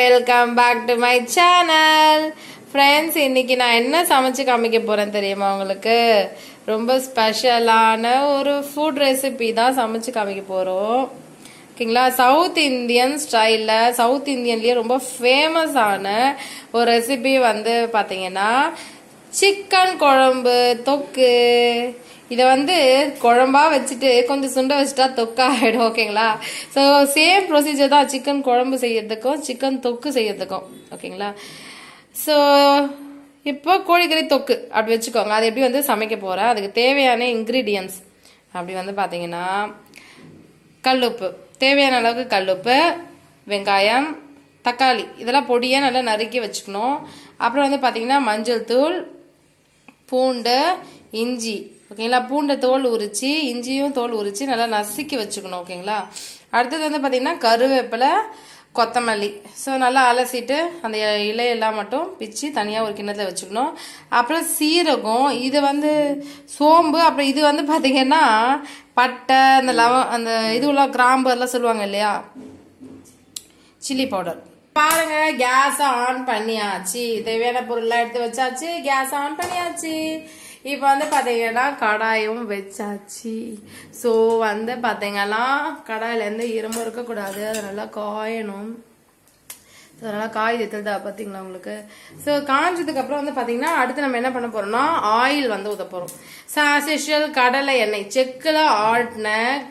Welcome back to my channel. Friends, இன்னைக்கு நான் என்ன சமைச்சு காமிக்க போறேன் தெரியுமா உங்களுக்கு? ரொம்ப ஸ்பெஷலான ஒரு ஃபுட் ரெசிபி தான் சமைச்சு காமிக்க போறோம். ஓகேங்களா? சவுத் இந்தியன் ஸ்டைல்ல, சவுத் இந்தியன்லயே ரொம்ப ஃபேமஸான ஒரு ரெசிபி வந்து பாத்தீங்கன்னா சிக்கன் குழம்பு தொக்கு. இதை வந்து குழம்பா வச்சுட்டு கொஞ்சம் சுண்ட வச்சுட்டா தொக்கா ஆகிடும். ஓகேங்களா? ஸோ சேம் ப்ரொசீஜர் தான் சிக்கன் குழம்பு செய்யறதுக்கும் சிக்கன் தொக்கு செய்யறதுக்கும். ஓகேங்களா? ஸோ இப்போ கோழிக்கறி தொக்கு அப்படி வச்சுக்கோங்க. அது எப்படி வந்து சமைக்க போகிறேன், அதுக்கு தேவையான இன்க்ரீடியன்ஸ் அப்படி வந்து பார்த்தீங்கன்னா கல்லுப்பு, தேவையான அளவுக்கு கல்லுப்பு, வெங்காயம், தக்காளி இதெல்லாம் பொடியாக நல்லா நறுக்கி வச்சுக்கணும். அப்புறம் வந்து பார்த்தீங்கன்னா மஞ்சள் தூள், பூண்டு, இஞ்சி. ஓகேங்களா? பூண்டை தோல் உரிச்சு இஞ்சியும் தோல் உரிச்சு நல்லா நசுக்கி வச்சுக்கணும். ஓகேங்களா? அடுத்தது வந்து பார்த்தீங்கன்னா கருவேப்பிலை, கொத்தமல்லி. ஸோ நல்லா அலசிட்டு அந்த இலையெல்லாம் மட்டும் பிச்சு தனியாக ஒரு கிண்ணத்தில் வச்சுக்கணும். அப்புறம் சீரகம், இது வந்து சோம்பு, அப்புறம் இது வந்து பார்த்தீங்கன்னா பட்டை, அந்த அந்த இதுவெல்லாம் கிராம்பு எல்லாம் சொல்லுவாங்க இல்லையா, சில்லி பவுடர். பாருங்க, கேஸ் ஆன் பண்ணியாச்சு, தேவையான பொருள்லாம் எடுத்து வச்சாச்சு, கேஸ் ஆன் பண்ணியாச்சு. இப்போ வந்து பார்த்தீங்கன்னா கடாயும் வச்சாச்சு. ஸோ வந்து பார்த்தீங்கன்னா கடாயிலேருந்து இரும்பு இருக்கக்கூடாது, அது நல்லா காயணும். அதனால காய் எடுத்துதா பார்த்தீங்களா உங்களுக்கு? ஸோ காய்ஞ்சதுக்கு அப்புறம் வந்து பார்த்தீங்கன்னா அடுத்து நம்ம என்ன பண்ண போறோம்னா ஆயில் வந்து ஊற்ற போறோம். சாசிஷியல் கடலை எண்ணெய், செக்கில் ஆட்டின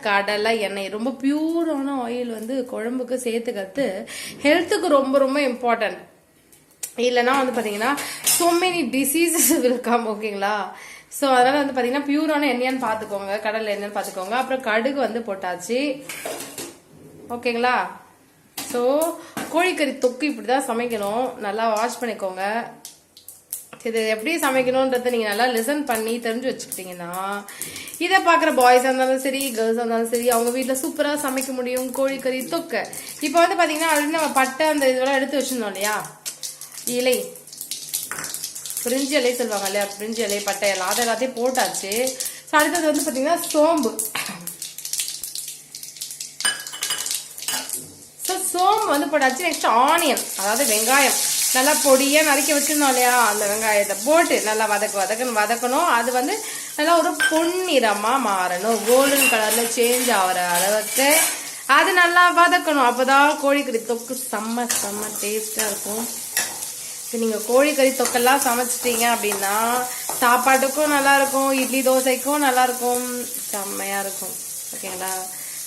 கடலை எண்ணெய், ரொம்ப பியூரான ஆயில் வந்து குழம்புக்கு சேர்த்துக்கிறது ஹெல்த்துக்கு ரொம்ப ரொம்ப இம்பார்ட்டன்ட். இல்லைன்னா வந்து பார்த்தீங்கன்னா so many diseases will come. ஓகேங்களா? ஸோ அதனால வந்து பார்த்தீங்கன்னா பியூரான எண்ணெயான்னு பார்த்துக்கோங்க, கடலை எண்ணெய்னு பார்த்துக்கோங்க. அப்புறம் கடுகு வந்து போட்டாச்சு. ஓகேங்களா? ஸோ கோழிக்கறி தொக்கு இப்படி தான் சமைக்கணும். நல்லா வாஷ் பண்ணிக்கோங்க. இது எப்படி சமைக்கணுன்றதை நீங்கள் நல்லா லிசன் பண்ணி தெரிஞ்சு வச்சுக்கிட்டீங்கன்னா இதை பார்க்குற பாய்ஸாக இருந்தாலும் சரி, கேர்ள்ஸாக இருந்தாலும் சரி, அவங்க வீட்டில் சூப்பராக சமைக்க முடியும் கோழிக்கறி தொக்கு. இப்போ வந்து பார்த்தீங்கன்னா ஆல்ரெடி நம்ம பட்டை அந்த இதெல்லாம் எடுத்து வச்சுருந்தோம் இல்லையா, இலை, பிரிஞ்சி இலை சொல்லுவாங்க இல்லையா, பிரிஞ்சி இலை, பட்டை எல்லாம், அதை எல்லாத்தையும் போட்டாச்சு. ஸோ அடுத்தது வந்து பார்த்தீங்கன்னா சோம்பு. ஸோ சோம்பு வந்து போட்டாச்சு. நெக்ஸ்ட் ஆனியன், அதாவது வெங்காயம் நல்லா பொடியாக நறுக்கி வச்சுருந்தோம் இல்லையா, அந்த வெங்காயத்தை போட்டு நல்லா வதக்கணும். அது வந்து நல்லா ஒரு பொன்னிறமாக மாறணும், கோல்டன் கலரில் சேஞ்ச் ஆகிற அளவுக்கு அது நல்லா வதக்கணும். அப்போதான் கோழிக்கறி தொக்கு செம்ம டேஸ்டாக இருக்கும். நீங்கள் கோழிக்கறி தொக்கெல்லாம் சமைச்சிட்டீங்க அப்படின்னா சாப்பாட்டுக்கும் நல்லாயிருக்கும், இட்லி தோசைக்கும் நல்லாயிருக்கும், செம்மையாக இருக்கும். ஓகேங்களா?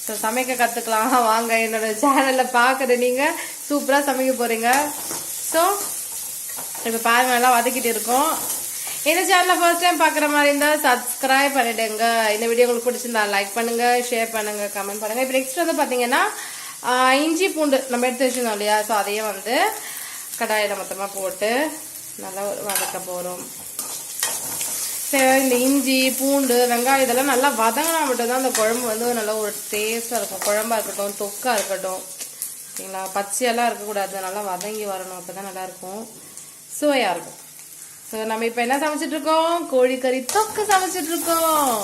ஸோ சமைக்க கற்றுக்கலாம் வாங்க. என்னோட சேனலில் பார்க்குற நீங்கள் சூப்பராக சமைக்க போகிறீங்க. ஸோ இப்போ பாருங்க, நல்லா வதக்கிட்டு இருக்கோம். இந்த சேனலில் ஃபர்ஸ்ட் டைம் பார்க்குற மாதிரி இருந்தால் சப்ஸ்கிரைப் பண்ணிவிடுங்க. இந்த வீடியோ உங்களுக்கு பிடிச்சிருந்தா லைக் பண்ணுங்கள், ஷேர் பண்ணுங்கள், கமெண்ட் பண்ணுங்கள். இப்போ நெக்ஸ்ட் வந்து பார்த்தீங்கன்னா இஞ்சி பூண்டு நம்ம எடுத்து வச்சுருந்தோம் இல்லையா, ஸோ அதையும் வந்து கடாயில் மொத்தமாக போட்டு நல்லா வதக்க போகிறோம். சரி, இந்த இஞ்சி பூண்டு வெங்காயம் இதெல்லாம் நல்லா வதங்கினா மட்டும்தான் அந்த குழம்பு வந்து நல்லா ஒரு டேஸ்ட்டாக இருக்கும். குழம்பா இருக்கட்டும், தொக்கா இருக்கட்டும். ஓகேங்களா? பச்சையெல்லாம் இருக்கக்கூடாது, நல்லா வதங்கி வரணும், அப்போ தான் நல்லாயிருக்கும், சுவையாக இருக்கும். ஸோ நம்ம இப்போ என்ன சமைச்சிட்ருக்கோம், கோழிக்கறி தொக்கு சமைச்சிட்ருக்கோம்.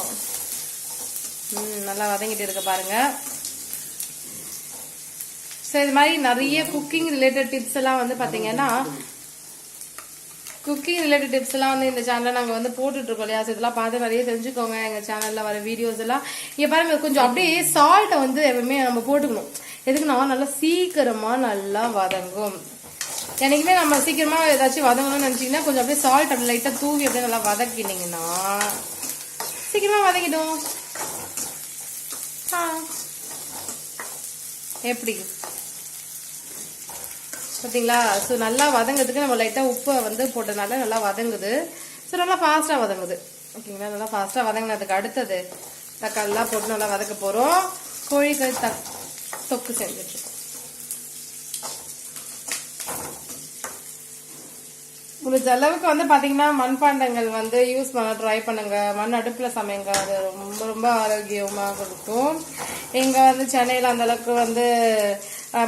நல்லா வதங்கிட்டு இருக்க பாருங்க. ஸோ இது மாதிரி நிறைய குக்கிங் ரிலேட்டட் டிப்ஸ் எல்லாம் வந்து பார்த்தீங்கன்னா வந்து இந்த சேனலில் நாங்கள் வந்து போட்டுட்ருக்கோம் இல்லையா. ஸோ இதெல்லாம் பார்த்து நிறைய தெரிஞ்சுக்கோங்க. எங்கள் சேனலில் வர வீடியோஸ் எல்லாம் இங்கே பாருங்கள். கொஞ்சம் அப்படியே சால்ட்டை வந்து எப்பவுமே நம்ம போட்டுக்கணும். எதுக்குன்னா நல்லா சீக்கிரமாக நல்லா வதங்கும். எனக்குமே நம்ம சீக்கிரமாக ஏதாச்சும் வதங்கணும்னு நினச்சிங்கன்னா கொஞ்சம் அப்படியே சால்ட் அப்படி லைட்டாக தூவி அப்படியே நல்லா வதக்கினீங்கன்னா சீக்கிரமாக வதங்கிடும். எப்படி பார்த்தீங்களா? ஸோ நல்லா வதங்கிறதுக்கு நம்ம லைட்டாக உப்பை வந்து போட்டதுனால நல்லா வதங்குது. ஸோ நல்லா ஃபாஸ்ட்டாக வதங்குது. ஓகேங்களா? நல்லா ஃபாஸ்ட்டாக வதங்கினதுக்கு அடுத்தது தக்காளிலாம் போட்டு நல்லா வதக்க போகிறோம். கோழிக்கறி தொக்கு செஞ்சுட்ருக்கோம். முடிஞ்ச அளவுக்கு வந்து பார்த்தீங்கன்னா மண்பாண்டங்கள் வந்து யூஸ் பண்ண ட்ரை பண்ணுங்க. மண் அடுப்பில் சமைங்க, அது ரொம்ப ரொம்ப ஆரோக்கியமாக இருக்கும். இங்கே வந்து சென்னையில் அந்த அளவுக்கு வந்து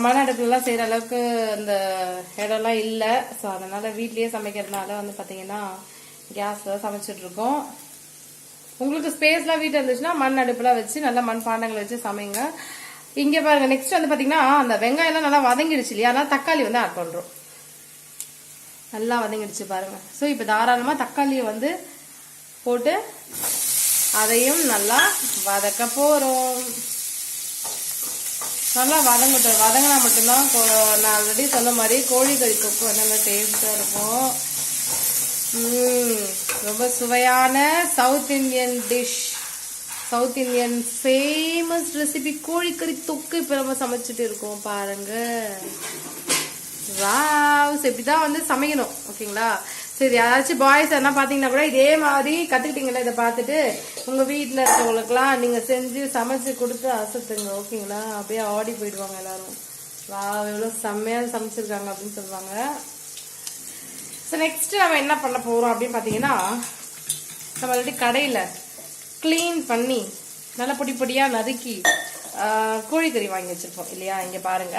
மண் அடுப்புலலாம் செய்கிற அளவுக்கு அந்த இடம்லாம் இல்லை. ஸோ அதனால் வீட்லேயே சமைக்கிறதுனால வந்து பார்த்தீங்கன்னா கேஸில் சமைச்சிட்ருக்கோம். உங்களுக்கு ஸ்பேஸ்லாம் வீட்டில் இருந்துச்சுன்னா மண் அடுப்புலாம் வச்சு நல்லா மண் பாண்டங்களை வச்சு சமைங்க. இங்க பாருங்க நெக்ஸ்ட் வந்து பாத்தீங்கன்னா அந்த வெங்காயம் எல்லாம் நல்லா வதங்கிடுச்சு இல்லையா, அதனால தக்காளி வந்து ஆட் பண்றோம். நல்லா வதங்கிடுச்சு பாருங்க. ஸோ இப்போ தாராளமா தக்காளியை வந்து போட்டு அதையும் நல்லா வதக்க போறோம். நல்லா வதங்கட்டும். வதங்கினா மட்டும்தான் நான் ஆல்ரெடி சொன்ன மாதிரி கோழிக்கறி தொக்கு வந்து நல்லா டேஸ்டா இருக்கும். ரொம்ப சுவையான south Indian dish, south Indian famous recipe கோழிக்கறி தொக்கு இப்ப நம்ம சமைச்சிட்டு இருக்கோம் பாருங்க. வாவ், இப்படிதான் வந்து சமைக்கணும். ஓகேங்களா? சரி, யாராச்சும் பாய்ஸ் என்ன பாத்தீங்கன்னா கூட இதே மாதிரி கத்துக்கிட்டீங்களா, இதை பார்த்துட்டு உங்க வீட்டுல இருக்கவங்களுக்குலாம் நீங்க செஞ்சு சமைச்சு கொடுத்து அசத்துங்க. ஓகேங்களா? அப்படியே ஆடி போயிடுவாங்க எல்லாரும். வாவ், எவ்வளவு செம்மையா சமைச்சிருக்காங்க அப்படின்னு சொல்லுவாங்க. ஸோ நெக்ஸ்ட் நம்ம என்ன பண்ண போறோம் அப்படின்னு பாத்தீங்கன்னா, நம்ம ஆல்ரெடி கடையில கிளீன் பண்ணி நல்லா பொடி பொடியா நறுக்கி கோழிக்கறி வாங்கி வச்சிருப்போம் இல்லையா, இங்க பாருங்க.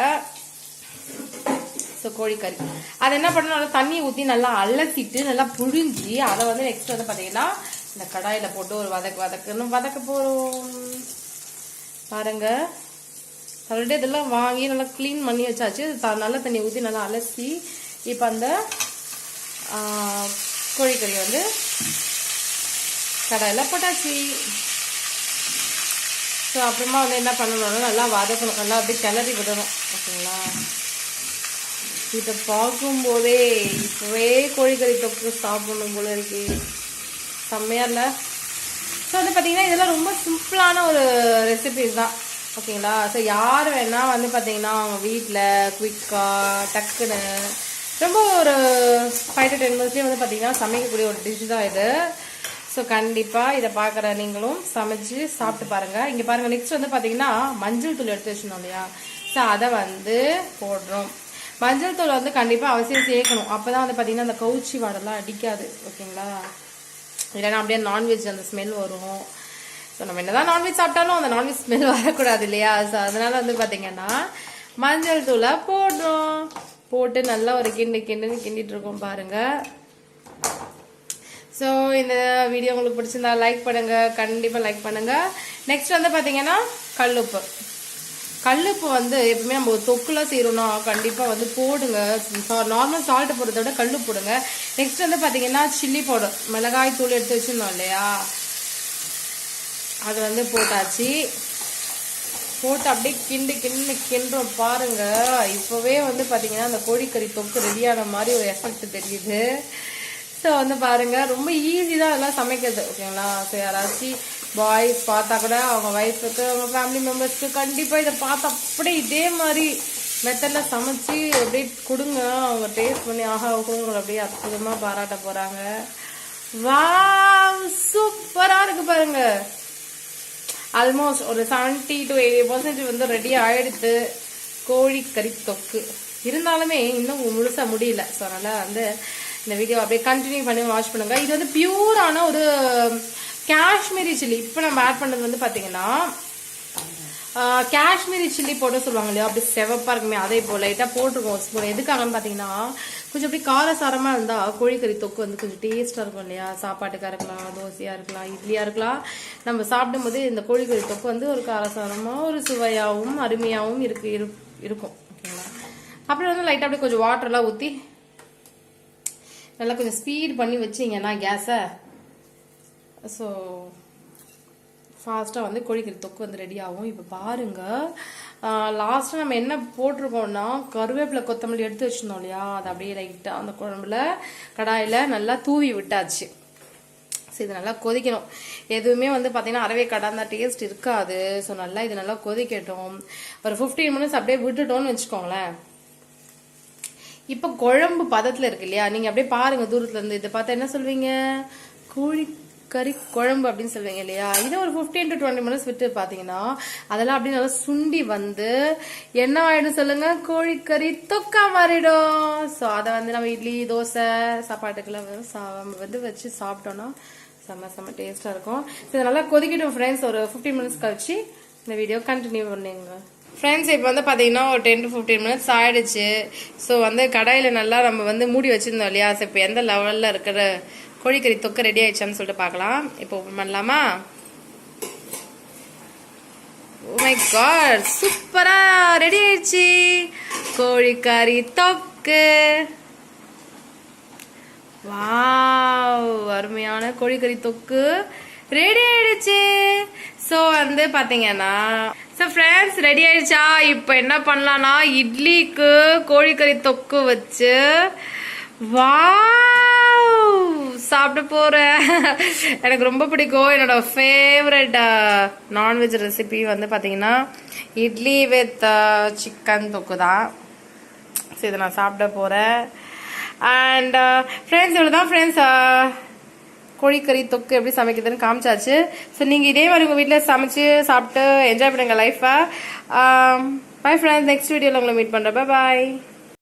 ஸோ கோழிக்கறி அதை என்ன பண்ணணும், நல்லா தண்ணி ஊற்றி நல்லா அலசிட்டு நல்லா புழிஞ்சி அதை வந்து நெக்ஸ்ட் வந்து பார்த்தீங்கன்னா இந்த கடாயில் போட்டு ஒரு வதக்க போகிறோம் பாருங்க. ஆல்ரெடி இதெல்லாம் வாங்கி நல்லா க்ளீன் பண்ணி வச்சாச்சு. நல்ல தண்ணி ஊற்றி நல்லா அலசி இப்போ அந்த கோழிக்கறி வந்து கடாயில் போட்டாச்சு. ஸோ அப்புறமா வந்து என்ன பண்ணணும்னா நல்லா வதக்கணும், நல்லா அப்படியே கிளறி விடணும். ஓகேங்களா? இதை பார்க்கும் போதே இப்பவே கோழிக்கறி தொக்கு சாப்பிடணும் போல இருக்கு. செம்மையா இல்ல? ஸோ வந்து பார்த்தீங்கன்னா இதெல்லாம் ரொம்ப சிம்பிளான ஒரு ரெசிபிஸ் தான். ஓகேங்களா? ஸோ யார் வேணா வந்து பார்த்தீங்கன்னா அவங்க வீட்டில் குயிக்காக டக்குன்னு ரொம்ப ஒரு 5 to 10 minutes வந்து பார்த்தீங்கன்னா சமைக்கக்கூடிய ஒரு டிஷ் தான் இது. ஸோ கண்டிப்பாக இதை பார்க்குற நீங்களும் சமைச்சு சாப்பிட்டு பாருங்க. இங்கே பாருங்க, நெக்ஸ்ட் வந்து பார்த்தீங்கன்னா மஞ்சள் தூள் எடுத்து வச்சிருந்தோம் இல்லையா, ஸோ அதை வந்து போடுறோம். மஞ்சள் தூள் வந்து கண்டிப்பாக அவசியம் சேர்க்கணும். அப்போ தான் வந்து பார்த்தீங்கன்னா அந்த கவுச்சி வாடெல்லாம் அடிக்காது. ஓகேங்களா? இல்லைன்னா அப்படியே நான்வெஜ் அந்த ஸ்மெல் வரும். ஸோ நம்ம என்னதான் நான்வெஜ் சாப்பிட்டாலும் அந்த நான்வெஜ் ஸ்மெல் வரக்கூடாது இல்லையா? ஸோ அதனால வந்து பார்த்தீங்கன்னா மஞ்சள் தூளை போடுறோம். போட்டு நல்லா ஒரு கிண்டிட்டு இருக்கோம் பாருங்க. ஸோ இந்த வீடியோ உங்களுக்கு பிடிச்சிருந்தா லைக் பண்ணுங்க, கண்டிப்பாக லைக் பண்ணுங்க. நெக்ஸ்ட் வந்து பார்த்தீங்கன்னா கல்லுப்பு. கல்லுப்பு வந்து எப்பவுமே நம்ம ஒரு தொக்குலாம் செய்யறோம்னா கண்டிப்பா வந்து போடுங்க. நார்மல் சால்ட் போடுறத விட கல்லு போடுங்க. நெக்ஸ்ட் வந்து பாத்தீங்கன்னா சில்லி பவுடர், மிளகாய் தூள் எடுத்து வச்சிருந்தோம் இல்லையா, அது வந்து போட்டாச்சு. போட்டு அப்படியே கிண்டுறோம் பாருங்க. இப்பவே வந்து பாத்தீங்கன்னா அந்த கோழிக்கறி தொக்கு ரெடியான மாதிரி ஒரு எஃபெக்ட் தெரியுது. ஸோ வந்து பாருங்க, ரொம்ப ஈஸி தான் அதெல்லாம் சமைக்கிறது. ஓகேங்களா? ஸோ யாராச்சும் பாய்ஸ் பார்த்தா கூட அவங்க ஒய்ஃபுக்கு அவங்க ஃபேமிலி மெம்பர்ஸ்க்கு கண்டிப்பாக இதை பார்த்து அப்படியே இதே மாதிரி மெத்தடில் சமைச்சு அப்படியே கொடுங்க. அவங்க டேஸ்ட் பண்ணி ஆஹா உங்களை அப்படியே அற்புதமாக பாராட்ட போகிறாங்க. வாவ், சூப்பராக இருக்கு பாருங்க. ஆல்மோஸ்ட் ஒரு 70 to 80% வந்து ரெடி ஆயிடுத்து கோழிக்கறி தொக்கு. இருந்தாலுமே இன்னும் முழுசா முடியல. ஸோ அதனால வந்து இந்த வீடியோ அப்படியே கண்டினியூ பண்ணி வாட்ச் பண்ணுங்க. இது வந்து பியூரான ஒரு காஷ்மீரி சில்லி. இப்போ நம்ம ஆட் பண்ணது வந்து பாத்தீங்கன்னா காஷ்மீரி சில்லி போட்டு சொல்லுவாங்க இல்லையா, அப்படி செவப்பா இருக்குமே, அதே போல லைட்டா போட்டிருக்கோம் ஸ்பூன். எதுக்காகன்னு பாத்தீங்கன்னா கொஞ்சம் அப்படி காரசாரமா இருந்தா கோழிக்கறி தொக்கு வந்து கொஞ்சம் டேஸ்டா இருக்கும் இல்லையா. சாப்பாட்டுக்கா இருக்கலாம், தோசையா இருக்கலாம், இட்லியா இருக்கலாம். நம்ம சாப்பிடும் போது இந்த கோழிக்கறி தொக்கு வந்து ஒரு காரசாரமா ஒரு சுவையாவும் அருமையாவும் இருக்கும். ஓகேங்களா? அப்புறம் வந்து லைட்டா அப்படியே கொஞ்சம் வாட்டர் எல்லாம் ஊத்தி நல்லா கொஞ்சம் ஸ்பீட் பண்ணி வச்சிங்கன்னா கேஸை, ஸோ ஃபாஸ்ட்டாக வந்து கோழிக்கறி தொக்கு வந்து ரெடி ஆகும். இப்போ பாருங்க, லாஸ்ட்டாக நம்ம என்ன போட்டிருக்கோம்னா கருவேப்பிலை கொத்தமல்லி எடுத்து வச்சிருந்தோம் இல்லையா, அதை அப்படியே லைட்டாக அந்த குழம்புல கடாயில் நல்லா தூவி விட்டாச்சு. ஸோ இது நல்லா கொதிக்கணும். எதுவுமே வந்து பார்த்தீங்கன்னா அறவே கடாந்தா டேஸ்ட் இருக்காது. ஸோ நல்லா இது நல்லா கொதிக்கட்டும். ஒரு 15 minutes அப்படியே விட்டுட்டோம்னு வச்சுக்கோங்களேன். இப்போ குழம்பு பதத்தில் இருக்கு இல்லையா, நீங்கள் அப்படியே பாருங்க தூரத்துல இருந்து. இதை பார்த்தா என்ன சொல்வீங்க, கோழிக்கறி குழம்பு அப்படின்னு சொல்லுவீங்க இல்லையா. இதை ஒரு 15 to 20 minutes விட்டு பார்த்தீங்கன்னா அதெல்லாம் அப்படியே நல்லா சுண்டி வந்து என்ன ஆயிடும் சொல்லுங்க, கோழிக்கறி தொக்கா மாறிடும். ஸோ அதை வந்து நம்ம இட்லி தோசை சாப்பாட்டுக்கெல்லாம் வந்து வச்சு சாப்பிட்டோம்னா செம்ம டேஸ்டா இருக்கும். இது நல்லா கொதிக்கிடும் ஃப்ரெண்ட்ஸ். ஒரு 15 minutes கழிச்சு இந்த வீடியோ கண்டினியூ பண்ணுங்க ஃப்ரெண்ட்ஸ். இப்போ வந்து பார்த்தீங்கன்னா ஒரு 10 to 15 minutes ஆயிடுச்சு. ஸோ வந்து கடாயில் நல்லா நம்ம வந்து மூடி வச்சிருந்தோம் இல்லையா. ஸோ இப்போ எந்த லெவலில் இருக்கிற கோழிக்கறி தொக்கு ரெடி ஆயிடுச்சான்னு சொல்லிட்டு பார்க்கலாம். இப்போ ஓப்பன் பண்ணலாமா? ஓ மை காட், சூப்பரா ரெடி ஆயிடுச்சு கோழிக்கறி தொக்கு. வாவ், அருமையான கோழிக்கறி தொக்கு ரெடி ஆயிடுச்சு. ஸோ வந்து பாத்தீங்கன்னா ஃப்ரெண்ட்ஸ் ரெடி ஆயிடுச்சா. இப்போ என்ன பண்ணலாம்னா இட்லிக்கு கோழிக்கறி தொக்கு வச்சு வாவ் சாப்பிட போறேன். எனக்கு ரொம்ப பிடிக்கும். என்னோட ஃபேவரட் நான்வெஜ் ரெசிபி வந்து பாத்தீங்கன்னா இட்லி வித் சிக்கன் தொக்கு தான். ஸோ இதை நான் சாப்பிட போறேன். அண்ட் ஃப்ரெண்ட்ஸ் இவ்வளோதான் ஃப்ரெண்ட்ஸ், கோழிக்கறி தொக்கு எப்படி சமைக்கிறதுன்னு காமிச்சாச்சு. ஸோ நீங்கள் இதே மாதிரி உங்கள் வீட்டில் சமைச்சு சாப்பிட்டு என்ஜாய் பண்ணுங்க லைஃபை. பை ஃப்ரெண்ட்ஸ், நெக்ஸ்ட் வீடியோவில் உங்களை மீட் பண்ணுறேன். பாய்.